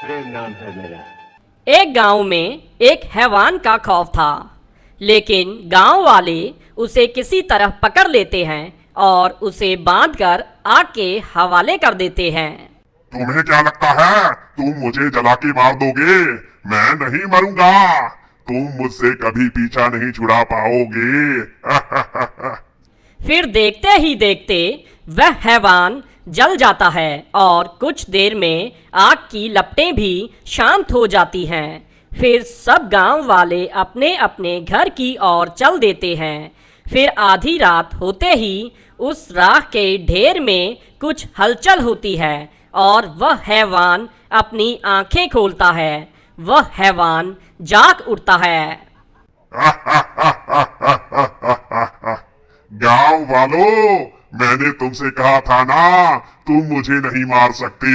प्रेम नाम है मेरा। एक गांव में एक हैवान का खौफ था, लेकिन गांव वाले उसे किसी तरह पकड़ लेते हैं और उसे बांधकर आग के हवाले कर देते हैं। तुम्हें क्या लगता है तुम मुझे जला के मार दोगे? मैं नहीं मरूंगा। तुम मुझसे कभी पीछा नहीं छुड़ा पाओगे। फिर देखते ही देखते वह हैवान जल जाता है और कुछ देर में आग की लपटें भी शांत हो जाती हैं। फिर सब गांव वाले अपने अपने घर की ओर चल देते हैं। फिर आधी रात होते ही उस राख के ढेर में कुछ हलचल होती है और वह हैवान अपनी आंखें खोलता है। वह हैवान जाग उठता है। गांव वालों, मैंने तुमसे कहा था ना, तुम मुझे नहीं मार सकते।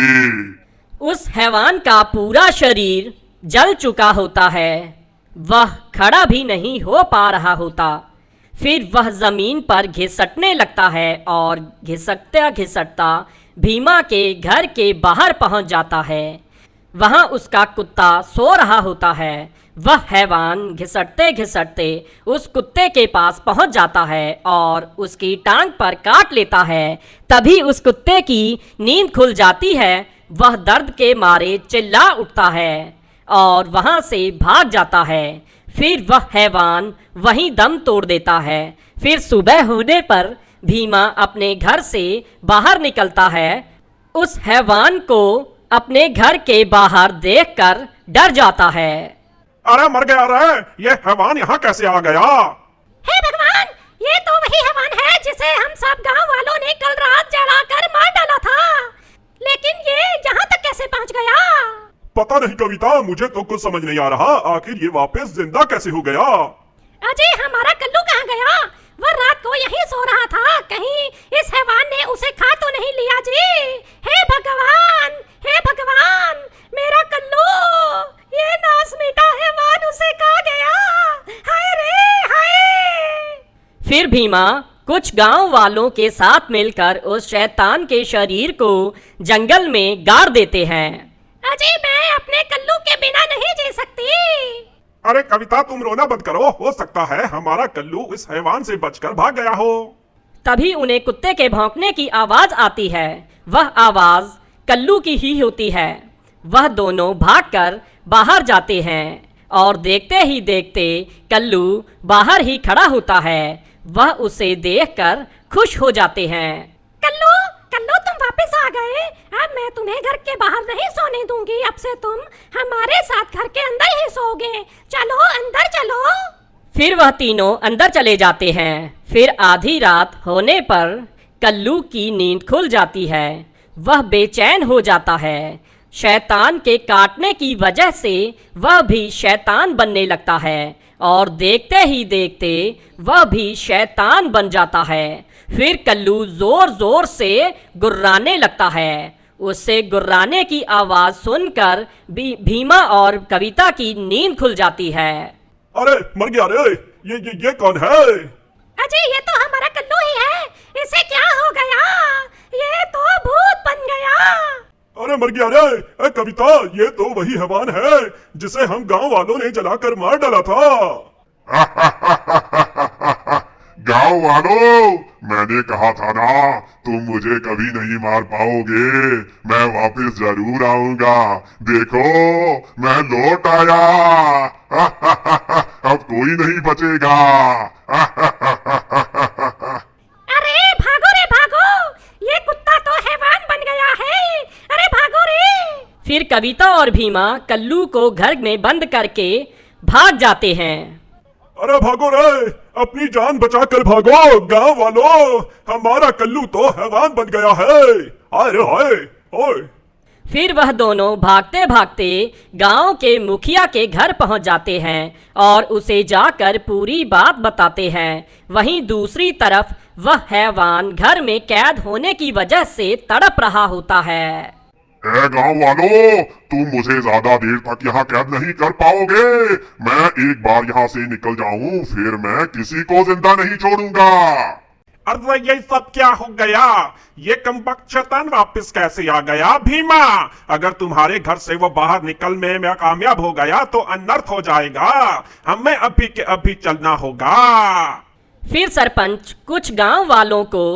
उस हैवान का पूरा शरीर जल चुका होता है। वह खड़ा भी नहीं हो पा रहा होता। फिर वह जमीन पर घिसटने लगता है और घिसटता घिसटता भीमा के घर के बाहर पहुंच जाता है। वहां उसका कुत्ता सो रहा होता है। वह हैवान घिसटते घिसटते उस कुत्ते के पास पहुंच जाता है और उसकी टांग पर काट लेता है। तभी उस कुत्ते की नींद खुल जाती है। वह दर्द के मारे चिल्ला उठता है और वहां से भाग जाता है। फिर वह हैवान वहीं दम तोड़ देता है। फिर सुबह होने पर भीमा अपने घर से बाहर निकलता है। उस हैवान को अपने घर के बाहर देखकर डर जाता है। अरे मर गया रे, ये हैवान यहाँ कैसे आ गया? हे भगवान, ये तो वही हैवान है जिसे हम सब गांव वालों ने कल रात जलाकर मार डाला था। लेकिन ये यहाँ तक कैसे पहुँच गया? पता नहीं कविता, मुझे तो कुछ समझ नहीं आ रहा। आखिर ये वापस जिंदा कैसे हो गया? अजय, हमारा कल्लू कहाँ गया? वह रात को यहीं सो रहा था। कहीं इस हैवान ने उसे खा तो नहीं लिया जी? हे भगवान, हे भगवान, मेरा कल्लू, ये नास मीठा हैवान उसे खा गया। हाय रे हाय। फिर भीमा कुछ गांव वालों के साथ मिलकर उस शैतान के शरीर को जंगल में गाड़ देते हैं। अजय, मैं अपने कल्लू के बिना नहीं जी सकती। अरे कविता, तुम रोना बंद करो। हो सकता है हमारा कल्लू इस हैवान से बचकर भाग गया हो। तभी उन्हें कुत्ते के भौंकने की आवाज आती है। वह आवाज कल्लू की ही होती है। वह दोनों भागकर बाहर जाते हैं और देखते ही देखते कल्लू बाहर ही खड़ा होता है। वह उसे देखकर खुश हो जाते हैं। कल्लू, कल्लू, तुम वापस आ गए। अब मैं तुम्हें घर के बाहर नहीं सोने दूंगी। अब से तुम हमारे साथ घर के अंदर ही सोओगे। चलो अंदर चलो। फिर वह तीनों अंदर चले जाते हैं। फिर आधी रात होने पर कल्लू की नींद खुल जाती है। वह बेचैन हो जाता है। शैतान के काटने की वजह से वह भी शैतान बनने लगता है और देखते ही देखते वह भी शैतान बन जाता है। फिर कल्लू जोर जोर से गुर्राने लगता है। उससे गुर्राने की आवाज सुनकर भीमा और कविता की नींद खुल जाती है। अरे मर गया रे, ये कौन है? अजय, ये तो हमारा कल्लू ही है। इसे क्या हो गया? ये तो भूत बन गया। अरे मर गया रे। ए कविता, ये तो वही हैवान है जिसे हम गांव वालों ने जलाकर मार डाला था। गांव वालों, मैंने कहा था ना, तुम मुझे कभी नहीं मार पाओगे। मैं वापस जरूर आऊंगा। देखो, मैं लौट आया। अब कोई नहीं बचेगा। अरे भागो रे भागो, ये कुत्ता तो हैवान बन गया है। अरे भागो रे। फिर कविता और भीमा कल्लू को घर में बंद करके भाग जाते हैं। अरे भागो रे, अपनी जान बचाकर भागो। गांव वालों, हमारा कल्लू तो हैवान बन गया है। हाय रे हाय। ओए। फिर वह दोनों भागते भागते गांव के मुखिया के घर पहुंच जाते हैं और उसे जाकर पूरी बात बताते हैं। वहीं दूसरी तरफ वह हैवान घर में कैद होने की वजह से तड़प रहा होता है। ए गांव वालों, तुम मुझे ज्यादा देर तक यहाँ कैद नहीं कर पाओगे। मैं एक बार यहाँ से निकल जाऊँ, फिर मैं किसी को जिंदा नहीं छोड़ूंगा। अरे ये सब क्या हो गया? ये कमबख्त शैतान वापस कैसे आ गया? भीमा, अगर तुम्हारे घर से वो बाहर निकलने में कामयाब हो गया तो अनर्थ हो जाएगा। हमें अभी के अभी चलना होगा। फिर सरपंच कुछ गांव वालों को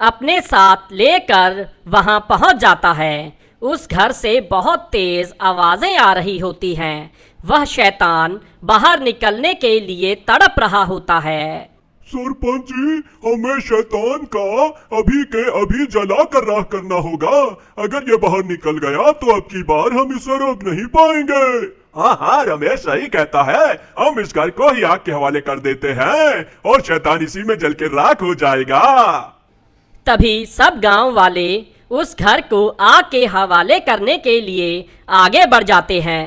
अपने साथ लेकर वहां पहुंच जाता है। उस घर से बहुत तेज आवाजें आ रही होती हैं। वह शैतान बाहर निकलने के लिए तड़प रहा होता है। सरपंच जी, हमें शैतान का अभी के अभी जला कर राख करना होगा। अगर ये बाहर निकल गया तो अब की बार हम इसे रोक नहीं पाएंगे। हाँ हाँ, रमेश सही कहता है। हम इस घर को ही आग के हवाले कर देते हैं और शैतान इसी में जल के राख हो जाएगा। तभी सब गांव वाले उस घर को आग के हवाले करने के लिए आगे बढ़ जाते हैं।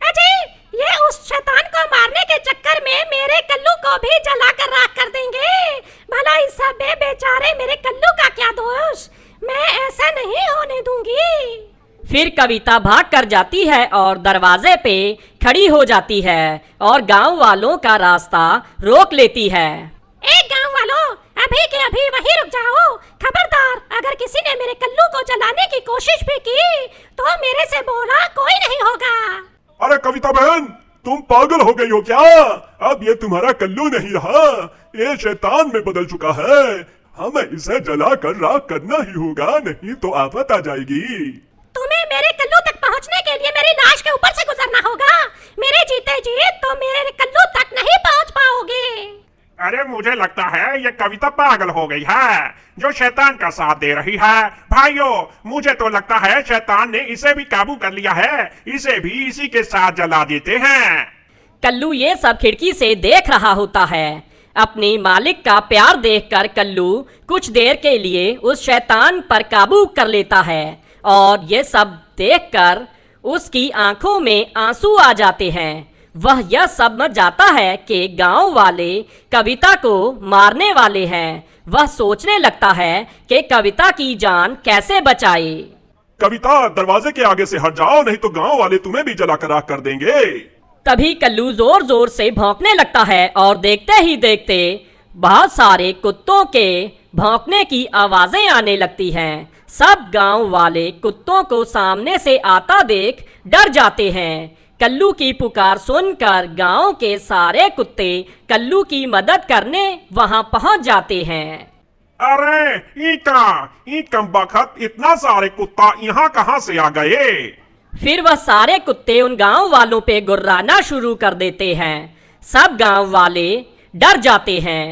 अजी, ये उस शैतान को मारने के चक्कर में मेरे कल्लू को भी जलाकर राख कर देंगे। भला इस सब में बेचारे मेरे कल्लू का क्या दोष? मैं ऐसा नहीं होने दूंगी। फिर कविता भाग कर जाती है और दरवाजे पे खड़ी हो जाती है और गांव वालों का रास्ता रोक लेती है। गांव वालों, अभी के अभी वहीं रुक जाओ। खबरदार, अगर किसी ने मेरे कल्लू को जलाने की कोशिश भी की तो मेरे से बोला कोई नहीं होगा। अरे कविता बहन, तुम पागल हो गई हो क्या? अब ये तुम्हारा कल्लू नहीं रहा, ये शैतान में बदल चुका है। हमें इसे जलाकर राख करना ही होगा, नहीं तो आफत आ जाएगी। तुम्हें मेरे कल्लू तक पहुंचने के लिए मेरी लाश के ऊपर से गुजरना होगा। मेरे जीते जी तो मेरे कल्लू तक नहीं पहुंच पाओगे। अरे मुझे लगता है ये कविता पागल हो गई है, जो शैतान का साथ दे रही है। भाइयों, मुझे तो लगता है शैतान ने इसे भी काबू कर लिया है। इसे भी इसी के साथ जला देते हैं। कल्लू ये सब खिड़की से देख रहा होता है। अपने मालिक का प्यार देखकर कल्लू कुछ देर के लिए उस शैतान पर काबू कर लेता है और ये सब देखकर उसकी आंखों में आंसू आ जाते हैं। वह यह समझ जाता है कि गांव वाले कविता को मारने वाले हैं। वह सोचने लगता है कि कविता की जान कैसे बचाए। कविता, दरवाजे के आगे से हट जाओ, नहीं तो गांव वाले तुम्हें भी जलाकर राख कर देंगे। तभी कल्लू जोर जोर से भौंकने लगता है और देखते ही देखते बहुत सारे कुत्तों के भौंकने की आवाजें आने लगती हैं। सब गांव वाले कुत्तों को सामने से आता देख डर जाते हैं। कल्लू की पुकार सुनकर गांव के सारे कुत्ते कल्लू की मदद करने वहां पहुंच जाते हैं। अरे ई कमबख्त, इतना सारे कुत्ता यहाँ कहाँ से आ गए? फिर वह सारे कुत्ते उन गांव वालों पे गुर्राना शुरू कर देते हैं। सब गांव वाले डर जाते हैं।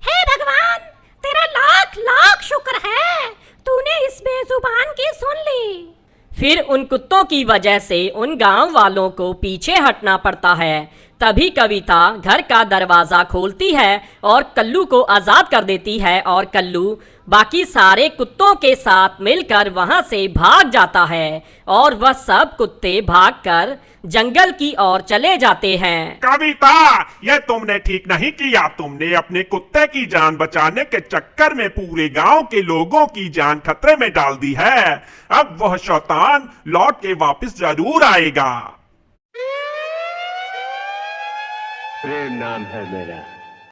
हे भगवान, तेरा लाख लाख शुक्र है, तूने इस बेजुबान की सुन ली। फिर उन कुत्तों की वजह से उन गांव वालों को पीछे हटना पड़ता है। तभी कविता घर का दरवाज़ा खोलती है और कल्लू को आज़ाद कर देती है और कल्लू बाकी सारे कुत्तों के साथ मिलकर वहां से भाग जाता है और वह सब कुत्ते भागकर जंगल की ओर चले जाते हैं। कविता, ये तुमने ठीक नहीं किया। तुमने अपने कुत्ते की जान बचाने के चक्कर में पूरे गांव के लोगों की जान खतरे में डाल दी है। अब वह शैतान लौट के वापस जरूर आएगा। प्रेम नाम है मेरा।